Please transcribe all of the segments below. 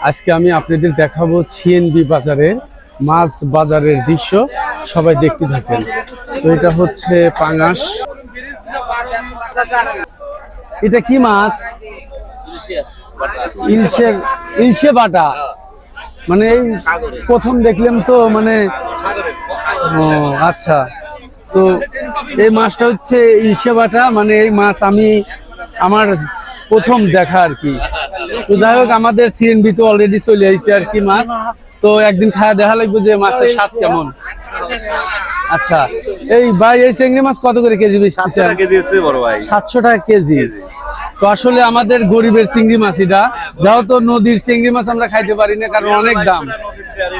আজকে আমি আপনাদের দেখাবো সিএনবি বাজারের মাছ বাজারের দৃশ্য। সবাই দেখতে থাকেন। তো এটা হচ্ছে পাঙাশ। এটা কি মাছ? ইলশে বাটা। মানে এই প্রথম দেখলাম তো, মানে ও আচ্ছা। তো এই মাছটা হচ্ছে ইলশে বাটা, মানে এই মাছ আমি আমার প্রথম দেখা আর কি। তো যাই হোক, আমাদের সিএনবি তো অলরেডি চলে আসছে আর কি মাছ। তো একদিন খাওয়া দেখা লাগবে যে মাছের স্বাদ কেমন। আচ্ছা, এই ভাই এই চিংড়ি মাছ কত করে কেজি? 700 টাকা কেজি আছে বড় ভাই। 700 টাকা কেজি। তো আসলে আমাদের গরিবের চিংড়ি মাছ এটা, যেহেতু নদীর চিংড়ি মাছ আমরা খাইতে পারি না, কারণ অনেক দাম।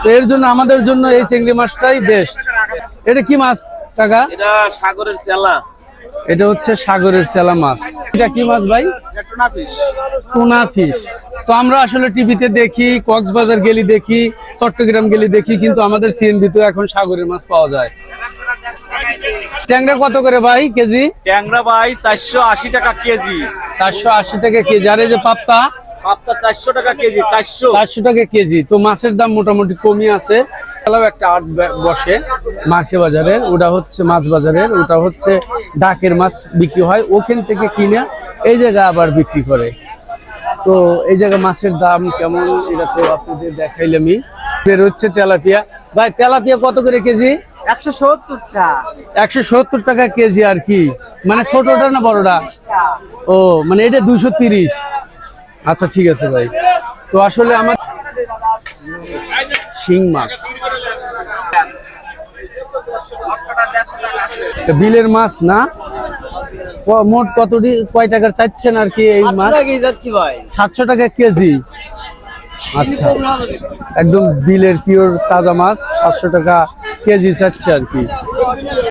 তো এর জন্য আমাদের জন্য এই চিংড়ি মাছটাই বেস্ট। এটা কি মাছ কাকা? এটা সাগরের চেলা। এটা হচ্ছে সাগরের চেলা মাছ। এটা কি মাছ ভাই? Tuna fish. Tuna fish. তো আমরা আসলে টিভিতে দেখি, কক্সবাজার গেলি দেখি, চট্টগ্রাম গেলি দেখি, কিন্তু আমাদের সিএনবি তো এখন সাগরের মাছ পাওয়া যায়। ট্যাংরা কত করে ভাই কেজি? ট্যাংরা ভাই 480 টাকা কেজি। 480 টাকা কেজি। আর এই যে পাপ্তা? পাপ্তা 400 টাকা কেজি। 400 টাকা কেজি। তো মাছের দাম মোটামুটি কমই আছে। একটা হাট বসে মাছে বাজারের, ওটা হচ্ছে মাছ বাজারের, ওটা হচ্ছে ডাকের মাছ বিক্রি হয়, ওখান থেকে কিনে এই জায়গায় আবার বিক্রি করে। তো এই জায়গায় মাছের দাম কেমন এটা তো আপনাদের দেখাইলামই। বের হচ্ছে তেলাপিয়া। ভাই তেলাপিয়া কত করে কেজি? 170 টাকা। 170 টাকা কেজি আর কি। মানে ছোটটা না বড়টা? ও মানে এটা 230। আচ্ছা ঠিক আছে ভাই। তো আসলে আমার শিং মাছ, বিলের মাছ না, মোট কতটি কয় টাকার চাচ্ছেন আর কি এই মাছ? 700 টাকা কেজি। আচ্ছা, একদম বিলের পিওর তাজা মাছ 700 টাকা কেজি চাচ্ছে আর কি।